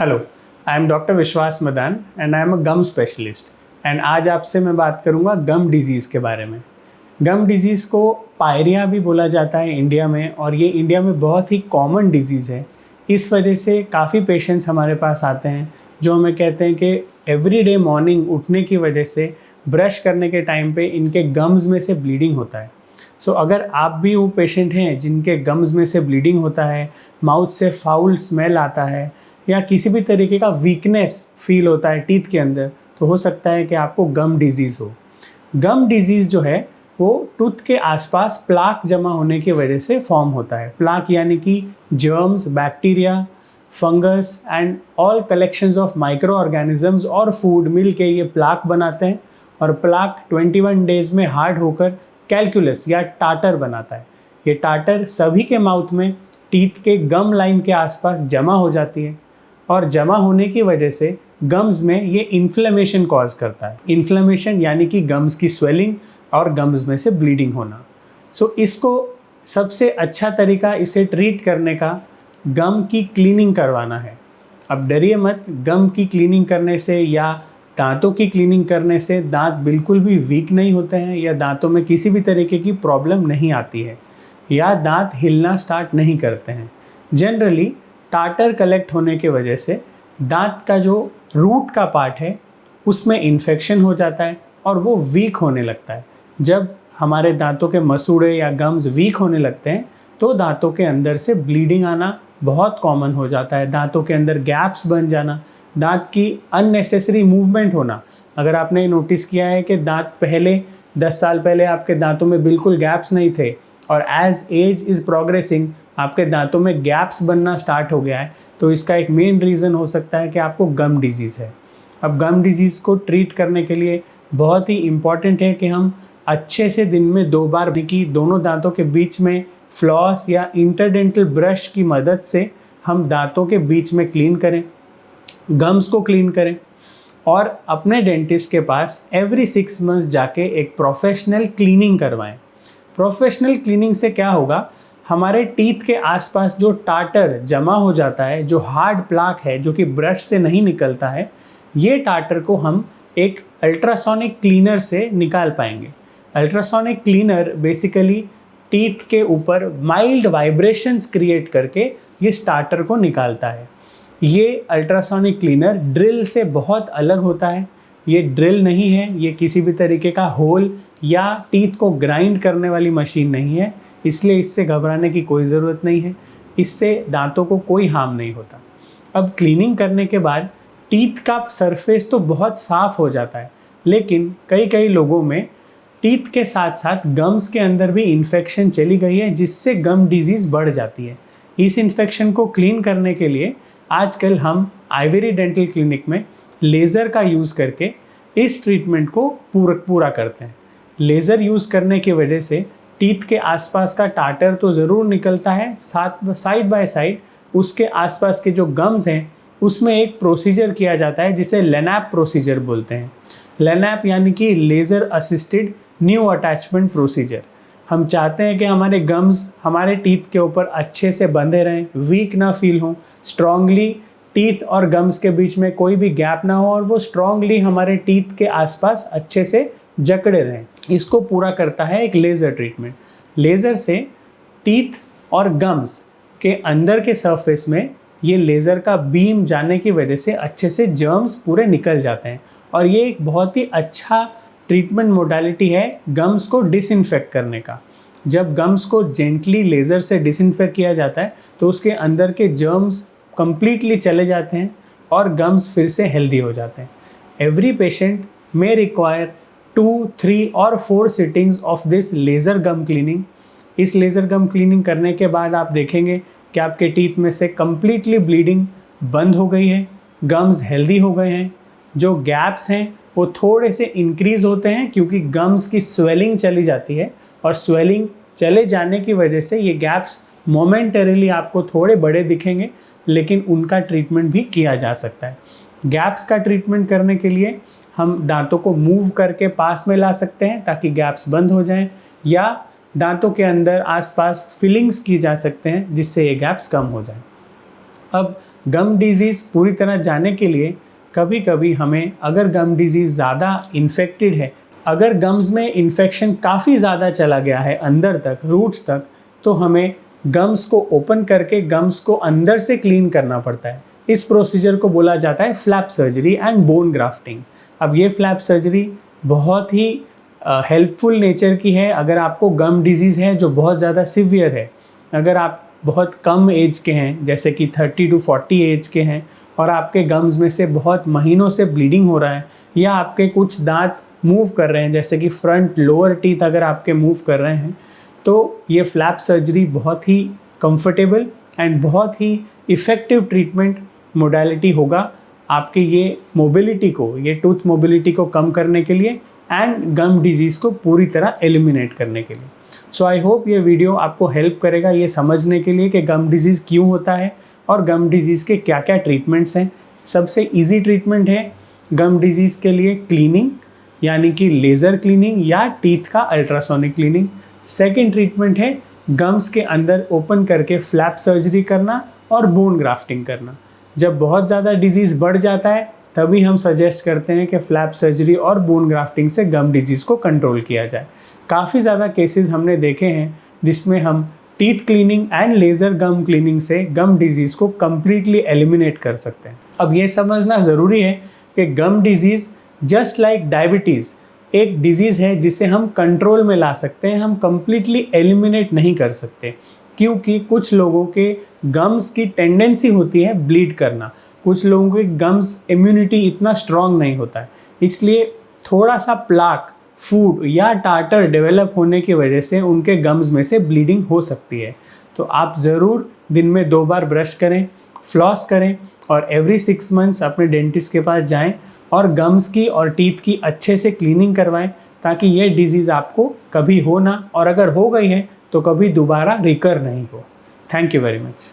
Hello, I am doctor Vishwas Madan and I am a gum specialist. And आज आपसे मैं बात करूंगा गम डिजीज़ के बारे में। गम डिजीज़ को पायरिया भी बोला जाता है इंडिया में, और ये इंडिया में बहुत ही कॉमन डिजीज़ है। इस वजह से काफ़ी पेशेंट्स हमारे पास आते हैं जो हमें कहते हैं कि एवरीडे मॉर्निंग उठने की वजह से ब्रश करने के टाइम पे इनके गम्स में से ब्लीडिंग होता है। सो अगर आप भी वो पेशेंट हैं जिनके गम्स में से ब्लीडिंग होता है, माउथ से फाउल स्मेल आता है, या किसी भी तरीके का वीकनेस फील होता है टीथ के अंदर, तो हो सकता है कि आपको गम डिजीज़ हो। गम डिजीज़ जो है वो टूथ के आसपास प्लाक जमा होने की वजह से फॉर्म होता है। प्लाक यानी कि germs, bacteria, fungus and all collections of micro organisms और फूड मिल के ये प्लाक बनाते हैं, और प्लाक 21 डेज में हार्ड होकर कैलकुलस या टाटर बनाता है। ये टाटर सभी के माउथ में टीथ के गम लाइन के आसपास जमा हो जाती है, और जमा होने की वजह से गम्स में ये इन्फ्लेमेशन कॉज करता है। इन्फ्लेमेशन यानी कि गम्स की स्वेलिंग और गम्स में से ब्लीडिंग होना। सो इसको सबसे अच्छा तरीका इसे ट्रीट करने का गम की क्लीनिंग करवाना है। अब डरिए मत, गम की क्लीनिंग करने से या दांतों की क्लीनिंग करने से दांत बिल्कुल भी वीक नहीं होते हैं, या दांतों में किसी भी तरीके की प्रॉब्लम नहीं आती है, या दांत हिलना स्टार्ट नहीं करते हैं। जनरली टाटर कलेक्ट होने की वजह से दांत का जो रूट का पार्ट है उसमें इन्फेक्शन हो जाता है और वो वीक होने लगता है। जब हमारे दांतों के मसूड़े या गम्स वीक होने लगते हैं तो दांतों के अंदर से ब्लीडिंग आना बहुत कॉमन हो जाता है। दांतों के अंदर गैप्स बन जाना, दांत की अननेसेसरी मूवमेंट होना। अगर आपने नोटिस किया है कि दांत पहले 10 साल पहले आपके दांतों में बिल्कुल गैप्स नहीं थे, और एज एज इज़ प्रोग्रेसिंग आपके दांतों में गैप्स बनना स्टार्ट हो गया है, तो इसका एक मेन रीज़न हो सकता है कि आपको गम डिजीज़ है। अब गम डिजीज़ को ट्रीट करने के लिए बहुत ही इम्पॉर्टेंट है कि हम अच्छे से दिन में 2 बार कि दोनों दांतों के बीच में फ्लॉस या इंटरडेंटल ब्रश की मदद से हम दांतों के बीच में क्लीन करें, गम्स को क्लीन करें, और अपने डेंटिस्ट के पास एवरी 6 मंथ्स जाके एक प्रोफेशनल क्लीनिंग करवाएं। प्रोफेशनल क्लीनिंग से क्या होगा, हमारे टीथ के आसपास जो टाटर जमा हो जाता है, जो हार्ड प्लाक है जो कि ब्रश से नहीं निकलता है, ये टाटर को हम एक अल्ट्रासोनिक क्लीनर से निकाल पाएंगे। अल्ट्रासोनिक क्लीनर बेसिकली टीथ के ऊपर माइल्ड वाइब्रेशंस क्रिएट करके ये टाटर को निकालता है। ये अल्ट्रासोनिक क्लीनर ड्रिल से बहुत अलग होता है। ये ड्रिल नहीं है, ये किसी भी तरीके का होल या टीथ को ग्राइंड करने वाली मशीन नहीं है, इसलिए इससे घबराने की कोई ज़रूरत नहीं है। इससे दांतों को कोई हार्म नहीं होता। अब क्लीनिंग करने के बाद टीथ का सरफेस तो बहुत साफ़ हो जाता है, लेकिन कई लोगों में टीथ के साथ साथ गम्स के अंदर भी इन्फेक्शन चली गई है, जिससे गम डिजीज़ बढ़ जाती है। इस इन्फेक्शन को क्लीन करने के लिए आजकल हम आइवरी डेंटल क्लिनिक में लेज़र का यूज़ करके इस ट्रीटमेंट को पूरा करते हैं। लेज़र यूज़ करने की वजह से टीथ के आसपास का टाटर तो ज़रूर निकलता है, साथ साइड बाय साइड उसके आसपास के जो गम्स हैं उसमें एक प्रोसीजर किया जाता है जिसे लेनैप प्रोसीजर बोलते हैं। लेनैप यानी कि laser assisted new attachment procedure. हम चाहते हैं कि हमारे गम्स हमारे टीथ के ऊपर अच्छे से बंधे रहें, वीक ना फील हों, स्ट्रांगली टीथ और गम्स के बीच में कोई भी गैप ना हो, और वो स्ट्रांगली हमारे टीथ के आसपास अच्छे से जकड़े रहें। इसको पूरा करता है एक लेज़र ट्रीटमेंट। लेज़र से टीथ और गम्स के अंदर के सरफेस में ये लेज़र का बीम जाने की वजह से अच्छे से जर्म्स पूरे निकल जाते हैं, और ये एक बहुत ही अच्छा ट्रीटमेंट मोडालिटी है गम्स को डिसइंफेक्ट करने का। जब गम्स को जेंटली लेज़र से डिसइंफेक्ट किया जाता है तो उसके अंदर के जर्म्स कंप्लीटली चले जाते हैं और गम्स फिर से हेल्दी हो जाते हैं। एवरी पेशेंट मे रिक्वायर 2, 3 और 4 sittings of this laser gum cleaning. इस लेज़र गम क्लीनिंग करने के बाद आप देखेंगे कि आपके टीथ में से कंप्लीटली ब्लीडिंग बंद हो गई है, गम्स हेल्दी हो गए हैं। जो गैप्स हैं वो थोड़े से इंक्रीज़ होते हैं क्योंकि गम्स की स्वेलिंग चली जाती है, और स्वेलिंग चले जाने की वजह से ये गैप्स मोमेंटरीली आपको थोड़े बड़े दिखेंगे, लेकिन उनका ट्रीटमेंट भी किया जा सकता है। गैप्स का ट्रीटमेंट करने के लिए हम दांतों को मूव करके पास में ला सकते हैं ताकि गैप्स बंद हो जाएं, या दांतों के अंदर आसपास फिलिंग्स की जा सकते हैं जिससे ये गैप्स कम हो जाएं। अब गम डिजीज़ पूरी तरह जाने के लिए कभी कभी हमें, अगर गम डिजीज़ ज़्यादा इन्फेक्टेड है, अगर गम्स में इन्फेक्शन काफ़ी ज़्यादा चला गया है अंदर तक, रूट्स तक, तो हमें गम्स को ओपन करके गम्स को अंदर से क्लीन करना पड़ता है। इस प्रोसीजर को बोला जाता है flap surgery and bone grafting. अब ये फ्लैप सर्जरी बहुत ही हेल्पफुल नेचर की है अगर आपको गम डिजीज़ है जो बहुत ज़्यादा सिवियर है। अगर आप बहुत कम एज के हैं, जैसे कि 30 to 40 एज के हैं, और आपके गम्स में से बहुत महीनों से ब्लीडिंग हो रहा है, या आपके कुछ दांत मूव कर रहे हैं, जैसे कि फ्रंट लोअर टीथ अगर आपके मूव कर रहे हैं, तो ये फ्लैप सर्जरी बहुत ही कंफर्टेबल एंड बहुत ही इफ़ेक्टिव ट्रीटमेंट मोडालिटी होगा आपके ये मोबिलिटी को, ये टूथ मोबिलिटी को कम करने के लिए एंड गम डिजीज़ को पूरी तरह एलिमिनेट करने के लिए। सो आई होप ये वीडियो आपको हेल्प करेगा ये समझने के लिए कि गम डिजीज़ क्यों होता है और गम डिजीज़ के क्या क्या ट्रीटमेंट्स हैं। सबसे इजी ट्रीटमेंट है गम डिजीज़ के लिए क्लीनिंग, यानी कि लेज़र क्लीनिंग या टीथ का अल्ट्रासोनिक क्लीनिंग। सेकेंड ट्रीटमेंट है गम्स के अंदर ओपन करके फ्लैप सर्जरी करना और बोन ग्राफ्टिंग करना। जब बहुत ज़्यादा डिजीज़ बढ़ जाता है तभी हम सजेस्ट करते हैं कि फ्लैप सर्जरी और बोन ग्राफ्टिंग से गम डिजीज़ को कंट्रोल किया जाए। काफ़ी ज़्यादा केसेस हमने देखे हैं जिसमें हम teeth cleaning and laser gum cleaning से गम डिजीज़ को कम्प्लीटली एलिमिनेट कर सकते हैं। अब ये समझना ज़रूरी है कि gum disease just like diabetes एक डिजीज़ है जिसे हम कंट्रोल में ला सकते हैं, हम कम्प्लीटली एलिमिनेट नहीं कर सकते, क्योंकि कुछ लोगों के गम्स की टेंडेंसी होती है ब्लीड करना, कुछ लोगों के गम्स इम्यूनिटी इतना स्ट्रॉन्ग नहीं होता है, इसलिए थोड़ा सा प्लाक, फूड या टार्टर डेवलप होने की वजह से उनके गम्स में से ब्लीडिंग हो सकती है। तो आप ज़रूर दिन में 2 बार ब्रश करें, फ्लॉस करें और एवरी 6 मंथ्स अपने डेंटिस्ट के पास जाएं और गम्स की और टीथ की अच्छे से क्लीनिंग करवाएं, ताकि ये डिजीज़ आपको कभी हो ना, और अगर हो गई है तो कभी दोबारा रिकर नहीं हो। Thank you very much.